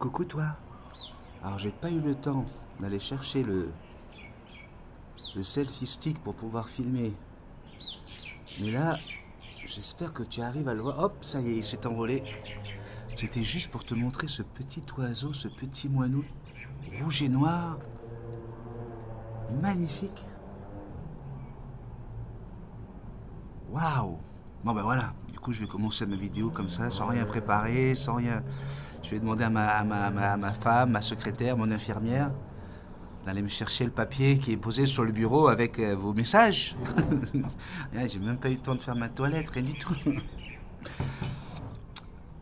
Coucou toi. Alors j'ai pas eu le temps d'aller chercher le selfie stick pour pouvoir filmer. Mais là, j'espère que tu arrives à le voir. Hop, ça y est, il s'est envolé. C'était juste pour te montrer ce petit oiseau, ce petit moineau rouge et noir. Magnifique. Waouh. Bon ben voilà, du coup je vais commencer ma vidéo comme ça, sans rien préparer, sans rien. Je vais demander à ma femme, ma secrétaire, mon infirmière, d'aller me chercher le papier qui est posé sur le bureau avec vos messages. J'ai même pas eu le temps de faire ma toilette, rien du tout.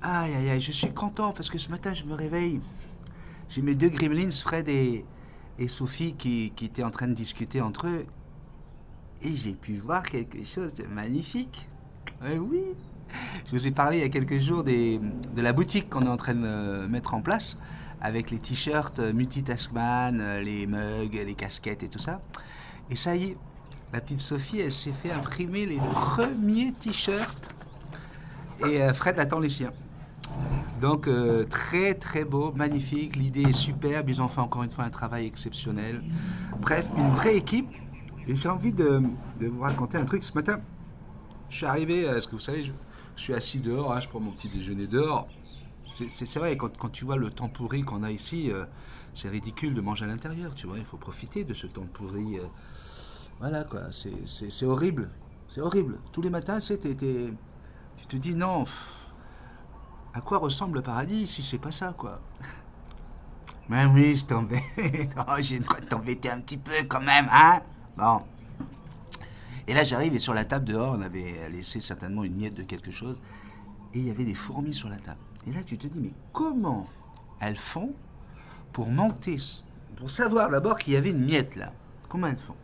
Aïe aïe aïe, je suis content parce que ce matin je me réveille. J'ai mes deux gremlins, Fred et Sophie, qui étaient en train de discuter entre eux. Et j'ai pu voir quelque chose de magnifique. Oui. Je vous ai parlé il y a quelques jours de la boutique qu'on est en train de mettre en place avec les t-shirts Multitaskman, les mugs, les casquettes et tout ça. Et ça y est, la petite Sophie, elle s'est fait imprimer les premiers t-shirts et Fred attend les siens. Donc très très beau, magnifique, l'idée est superbe, ils ont fait encore une fois un travail exceptionnel. Bref, une vraie équipe. Et j'ai envie de vous raconter un truc. Ce matin, je suis arrivé, parce que vous savez, je suis assis dehors, hein, je prends mon petit déjeuner dehors. C'est vrai, quand tu vois le temps pourri qu'on a ici, c'est ridicule de manger à l'intérieur, tu vois, il faut profiter de ce temps pourri. Voilà quoi, c'est horrible, c'est horrible. Tous les matins, tu te dis non, à quoi ressemble le paradis si c'est pas ça quoi. Mais oui, je t'embête, oh, j'ai le droit de t'embêter un petit peu quand même, hein. Bon. Et là j'arrive et sur la table dehors, on avait laissé certainement une miette de quelque chose, et il y avait des fourmis sur la table. Et là tu te dis, mais comment elles font pour monter, pour savoir d'abord qu'il y avait une miette là. Comment elles font?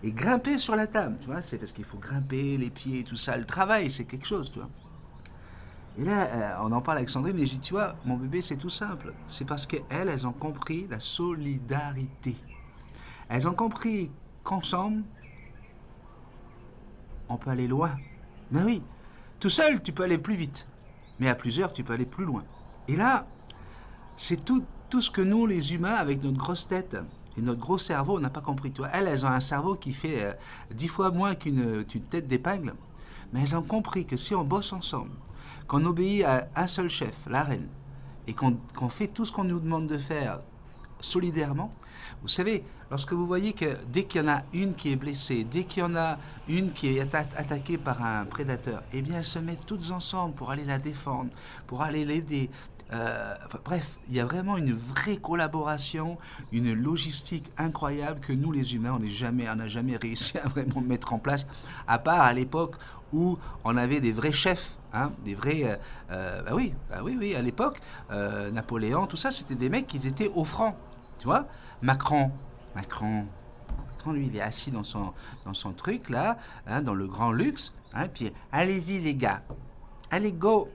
Et grimper sur la table, tu vois, c'est parce qu'il faut grimper les pieds et tout ça. Le travail, c'est quelque chose, tu vois. Et là, on en parle avec Sandrine et je dis, tu vois, mon bébé, c'est tout simple. C'est parce qu'elles ont compris la solidarité. Elles ont compris qu'ensemble, on peut aller loin. Ben oui, tout seul, tu peux aller plus vite. Mais à plusieurs, tu peux aller plus loin. Et là, c'est tout ce que nous, les humains, avec notre grosse tête et notre gros cerveau, on n'a pas compris. Toi, elles ont un cerveau qui fait 10 fois moins qu'une tête d'épingle. Mais elles ont compris que si on bosse ensemble, qu'on obéit à un seul chef, la reine, et qu'on fait tout ce qu'on nous demande de faire solidairement, vous savez, lorsque vous voyez que dès qu'il y en a une qui est blessée, dès qu'il y en a une qui est attaquée par un prédateur, eh bien elles se mettent toutes ensemble pour aller la défendre, pour aller l'aider. Bref, il y a vraiment une vraie collaboration, une logistique incroyable que nous les humains, on n'a jamais réussi à vraiment mettre en place, à part à l'époque où on avait des vrais chefs, hein, des vrais... oui, à l'époque, Napoléon, tout ça, c'était des mecs qui étaient au franc, tu vois. Macron, lui, il est assis dans son truc, là, hein, dans le grand luxe, hein, puis allez-y les gars, allez go,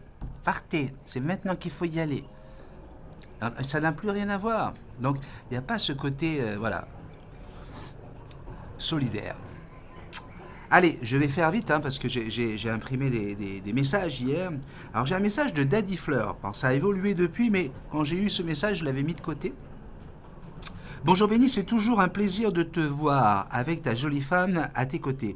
partez, c'est maintenant qu'il faut y aller. Alors, ça n'a plus rien à voir. Donc, il n'y a pas ce côté, voilà, solidaire. Allez, je vais faire vite, hein, parce que j'ai imprimé des messages hier. Alors, j'ai un message de Daddy Fleur. Alors, ça a évolué depuis, mais quand j'ai eu ce message, je l'avais mis de côté. Bonjour Béni, c'est toujours un plaisir de te voir avec ta jolie femme à tes côtés.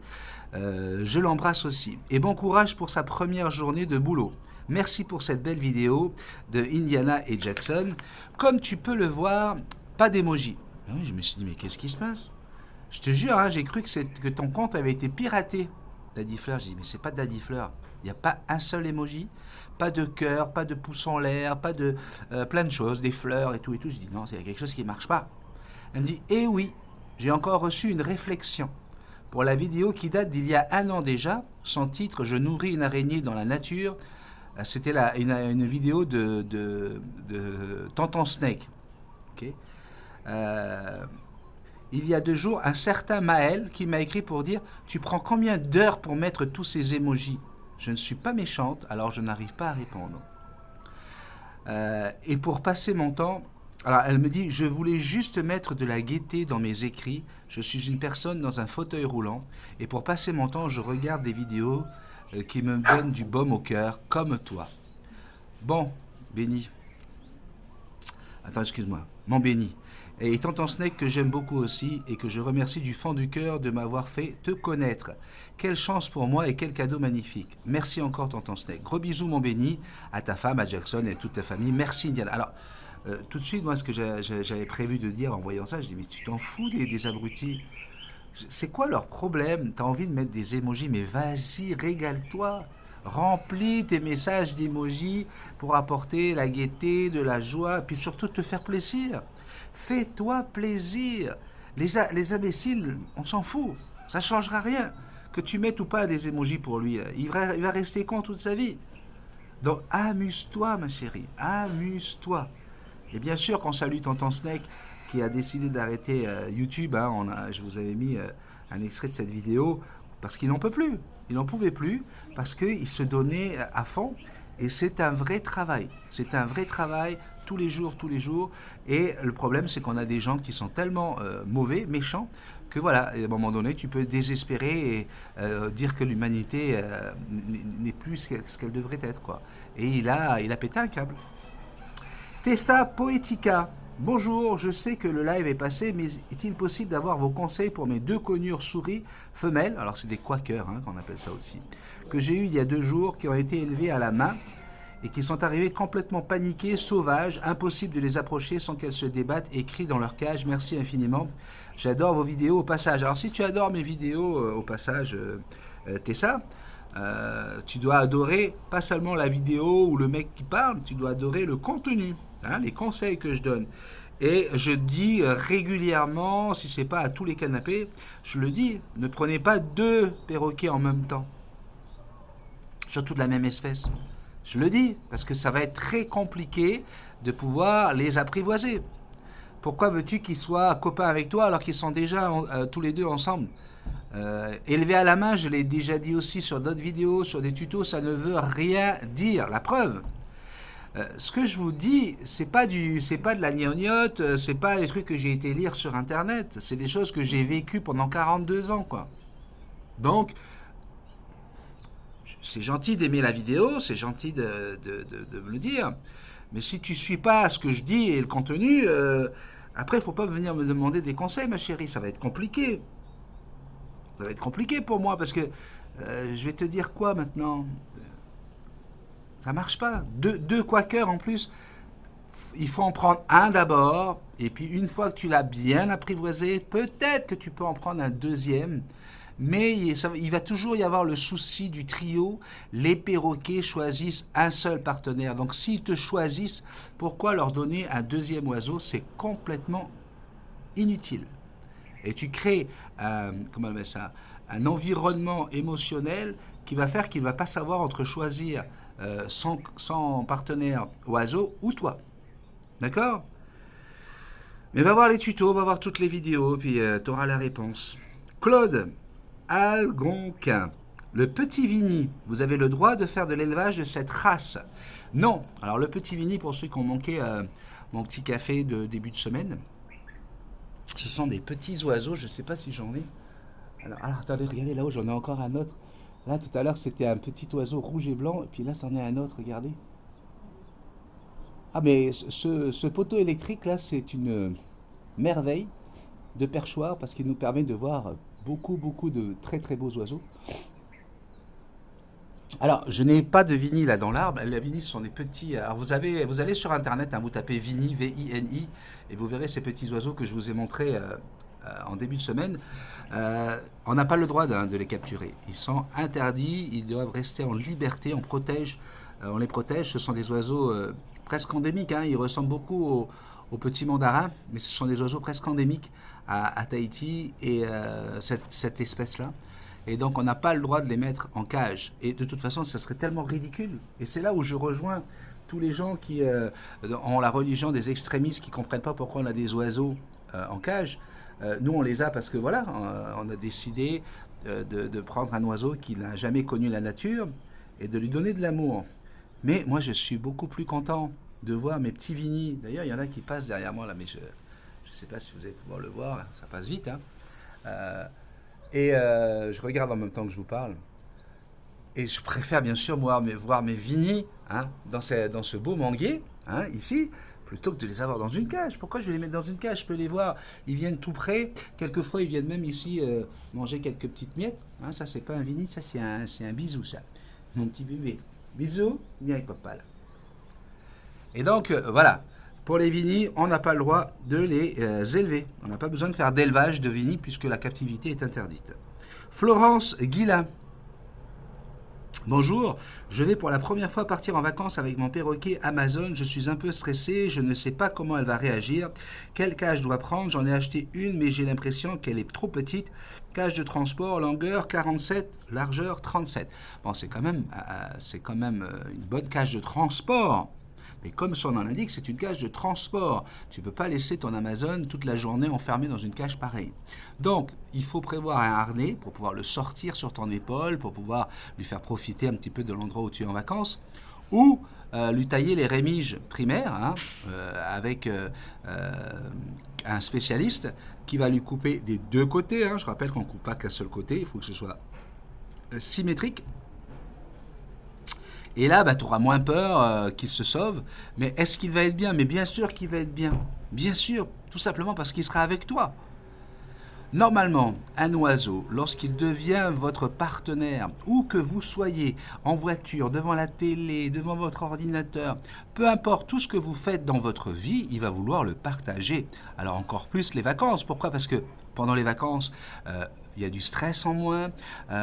Je l'embrasse aussi. Et bon courage pour sa première journée de boulot. Merci pour cette belle vidéo de Indiana et Jackson. Comme tu peux le voir, pas d'émoji. Oui, je me suis dit, mais qu'est-ce qui se passe? Je te jure, hein, j'ai cru que ton compte avait été piraté. Daddy Fleur, j'ai dit, mais c'est pas Daddy Fleur. Il n'y a pas un seul emoji, pas de cœur, pas de pouce en l'air, pas de plein de choses, des fleurs et tout et tout. Je dis, non, c'est quelque chose qui ne marche pas. Elle me dit, eh oui, j'ai encore reçu une réflexion. Pour la vidéo qui date d'il y a 1 an déjà, son titre, Je nourris une araignée dans la nature, c'était une vidéo de Tonton Snake. Okay. Il y a 2 jours, un certain Maël qui m'a écrit pour dire, tu prends combien d'heures pour mettre tous ces emojis? Je ne suis pas méchante, alors je n'arrive pas à répondre. Et pour passer mon temps, alors elle me dit, je voulais juste mettre de la gaieté dans mes écrits, je suis une personne dans un fauteuil roulant, et pour passer mon temps, je regarde des vidéos qui me donnent du baume au cœur, comme toi. Bon, Béni, Attends, excuse-moi. Montbéni. Et tonton Snake que j'aime beaucoup aussi et que je remercie du fond du cœur de m'avoir fait te connaître. Quelle chance pour moi et quel cadeau magnifique. Merci encore tonton Snake. Gros bisous Montbéni, à ta femme, à Jackson et toute ta famille. Merci Indiana. Alors, tout de suite, moi, ce que j'avais prévu de dire en voyant ça, je dis, mais tu t'en fous des abrutis. C'est quoi leur problème? T'as envie de mettre des émojis, mais vas-y, régale-toi. Remplis tes messages d'émojis pour apporter la gaieté, de la joie, puis surtout te faire plaisir. Fais-toi plaisir. Les imbéciles, on s'en fout. Ça ne changera rien. Que tu mettes ou pas des émojis pour lui, il va rester con toute sa vie. Donc amuse-toi, ma chérie. Amuse-toi. Et bien sûr qu'on salue tonton Snake qui a décidé d'arrêter YouTube. Hein, je vous avais mis un extrait de cette vidéo parce qu'il n'en peut plus. Il n'en pouvait plus parce qu'il se donnait à fond. Et c'est un vrai travail. C'est un vrai travail tous les jours, tous les jours. Et le problème, c'est qu'on a des gens qui sont tellement mauvais, méchants, que voilà, à un moment donné, tu peux désespérer et dire que l'humanité n'est plus ce qu'elle devrait être, quoi. Et il a pété un câble. Tessa Poetica. Bonjour, je sais que le live est passé, mais est-il possible d'avoir vos conseils pour mes 2 conures souris femelles, alors c'est des quakers hein, qu'on appelle ça aussi, que j'ai eu il y a 2 jours, qui ont été élevées à la main et qui sont arrivées complètement paniquées, sauvages, impossible de les approcher sans qu'elles se débattent et crient dans leur cage. Merci infiniment. J'adore vos vidéos au passage. Alors si tu adores mes vidéos au passage, Tessa, tu dois adorer pas seulement la vidéo ou le mec qui parle, tu dois adorer le contenu. Hein, les conseils que je donne. Et je dis régulièrement, si c'est pas à tous les canapés, je le dis, ne prenez pas 2 perroquets en même temps. Surtout de la même espèce. Je le dis, parce que ça va être très compliqué de pouvoir les apprivoiser. Pourquoi veux-tu qu'ils soient copains avec toi alors qu'ils sont déjà tous les 2 ensemble? Élever à la main, je l'ai déjà dit aussi sur d'autres vidéos, sur des tutos, ça ne veut rien dire. La preuve. Ce que je vous dis, c'est pas de la gnognotte, c'est pas des trucs que j'ai été lire sur internet, c'est des choses que j'ai vécues pendant 42 ans, quoi. Donc, c'est gentil d'aimer la vidéo, c'est gentil de me le dire, mais si tu suis pas ce que je dis et le contenu, après, il faut pas venir me demander des conseils, ma chérie, ça va être compliqué. Ça va être compliqué pour moi, parce que je vais te dire quoi maintenant? Ça marche pas. Deux quakers en plus. Il faut en prendre un d'abord, et puis une fois que tu l'as bien apprivoisé, peut-être que tu peux en prendre un deuxième, mais il va toujours y avoir le souci du trio. Les perroquets choisissent un seul partenaire. Donc s'ils te choisissent, pourquoi leur donner un deuxième oiseau? C'est complètement inutile. Et tu crées comment on appelle ça, un environnement émotionnel qui va faire qu'il ne va pas savoir entre choisir son partenaire oiseau ou toi. D'accord? Mais va voir les tutos, va voir toutes les vidéos, puis tu auras la réponse. Claude Algonquin. Le petit Vini, vous avez le droit de faire de l'élevage de cette race? Non. Alors le petit Vini, pour ceux qui ont manqué mon petit café de début de semaine, ce sont des petits oiseaux, je ne sais pas si j'en ai. Alors attendez, regardez là-haut, j'en ai encore un autre. Là, tout à l'heure, c'était un petit oiseau rouge et blanc, et puis là, c'en est un autre, regardez. Ah, mais ce poteau électrique, là, c'est une merveille de perchoir, parce qu'il nous permet de voir beaucoup, beaucoup de très, très beaux oiseaux. Alors, je n'ai pas de Vini là dans l'arbre. Les Vini, ce sont des petits. Alors, vous allez sur Internet, hein, vous tapez Vini, V-I-N-I, et vous verrez ces petits oiseaux que je vous ai montrés en début de semaine. On n'a pas le droit de les capturer. Ils sont interdits, ils doivent rester en liberté, on les protège. Ce sont des oiseaux presque endémiques, hein. Ils ressemblent beaucoup aux petits mandarins, mais ce sont des oiseaux presque endémiques à Tahiti et cette espèce-là. Et donc on n'a pas le droit de les mettre en cage. Et de toute façon, ça serait tellement ridicule. Et c'est là où je rejoins tous les gens qui ont la religion des extrémistes, qui ne comprennent pas pourquoi on a des oiseaux en cage. Nous, on les a parce que voilà, on a décidé de prendre un oiseau qui n'a jamais connu la nature et de lui donner de l'amour. Mais moi, je suis beaucoup plus content de voir mes petits Vinis. D'ailleurs, il y en a qui passent derrière moi là, mais je ne sais pas si vous allez pouvoir le voir. Ça passe vite, hein. Je regarde en même temps que je vous parle. Et je préfère bien sûr voir mes Vinis, hein, dans ce beau manguier, hein, ici, plutôt que de les avoir dans une cage. Pourquoi je vais les mettre dans une cage? Je peux les voir, ils viennent tout près. Quelquefois, ils viennent même ici manger quelques petites miettes. Hein, ça, c'est pas un Vini, ça, c'est un bisou, ça. Mon petit bébé. Bisous, viens avec papa, là. Et donc, voilà. Pour les Vini, on n'a pas le droit de les élever. On n'a pas besoin de faire d'élevage de Vini puisque la captivité est interdite. Florence Guillain. Bonjour, je vais pour la première fois partir en vacances avec mon perroquet Amazon. Je suis un peu stressé, je ne sais pas comment elle va réagir. Quelle cage je dois prendre? J'en ai acheté une, mais j'ai l'impression qu'elle est trop petite. Cage de transport, longueur 47, largeur 37. Bon, c'est quand même une bonne cage de transport. Mais comme son nom l'indique, c'est une cage de transport. Tu ne peux pas laisser ton Amazon toute la journée enfermé dans une cage pareille. Donc, il faut prévoir un harnais pour pouvoir le sortir sur ton épaule, pour pouvoir lui faire profiter un petit peu de l'endroit où tu es en vacances, ou lui tailler les rémiges primaires hein, avec un spécialiste qui va lui couper des deux côtés. Hein. Je rappelle qu'on ne coupe pas qu'un seul côté, il faut que ce soit symétrique. Et là, tu auras moins peur qu'il se sauve. Mais est-ce qu'il va être bien? Mais bien sûr qu'il va être bien. Bien sûr, tout simplement parce qu'il sera avec toi. Normalement, un oiseau, lorsqu'il devient votre partenaire, où que vous soyez, en voiture, devant la télé, devant votre ordinateur, peu importe tout ce que vous faites dans votre vie, il va vouloir le partager. Alors encore plus les vacances. Pourquoi? Parce que pendant les vacances, il y a du stress en moins.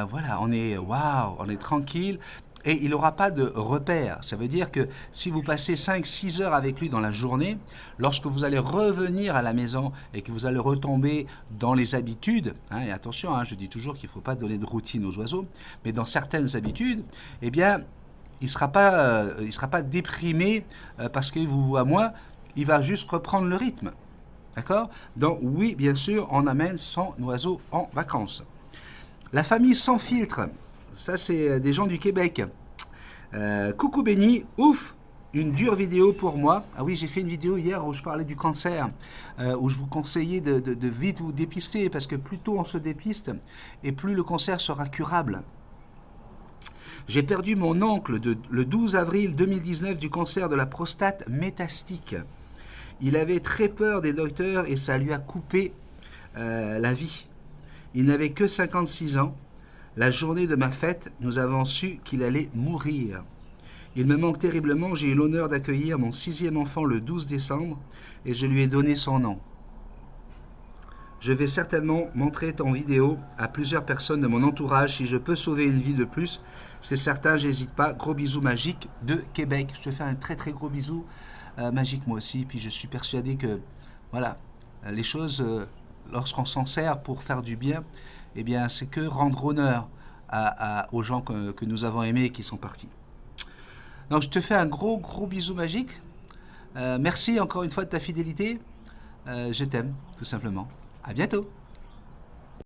Voilà, on est tranquille. Et il n'aura pas de repère. Ça veut dire que si vous passez 5-6 heures avec lui dans la journée, lorsque vous allez revenir à la maison et que vous allez retomber dans les habitudes, hein, et attention, hein, je dis toujours qu'il ne faut pas donner de routine aux oiseaux, mais dans certaines habitudes, eh bien, il ne sera pas déprimé parce qu'il vous voit moins, il va juste reprendre le rythme. D'accord? Donc oui, bien sûr, on amène son oiseau en vacances. La famille sans filtre. Ça, c'est des gens du Québec. Coucou Benny, ouf, une dure vidéo pour moi. Ah oui, j'ai fait une vidéo hier où je parlais du cancer, où je vous conseillais de vite vous dépister, parce que plus tôt on se dépiste, et plus le cancer sera curable. J'ai perdu mon oncle le 12 avril 2019 du cancer de la prostate métastique. Il avait très peur des docteurs et ça lui a coupé la vie. Il n'avait que 56 ans. La journée de ma fête, nous avons su qu'il allait mourir. Il me manque terriblement, j'ai eu l'honneur d'accueillir mon 6e enfant le 12 décembre et je lui ai donné son nom. Je vais certainement montrer ton vidéo à plusieurs personnes de mon entourage si je peux sauver une vie de plus. C'est certain, j'hésite pas. Gros bisous magiques de Québec. Je te fais un très très gros bisou magique moi aussi. Puis je suis persuadé que voilà, les choses, lorsqu'on s'en sert pour faire du bien, eh bien, c'est que rendre honneur aux gens que nous avons aimés et qui sont partis. Donc, je te fais un gros, gros bisou magique. Merci encore une fois de ta fidélité. Je t'aime, tout simplement. À bientôt.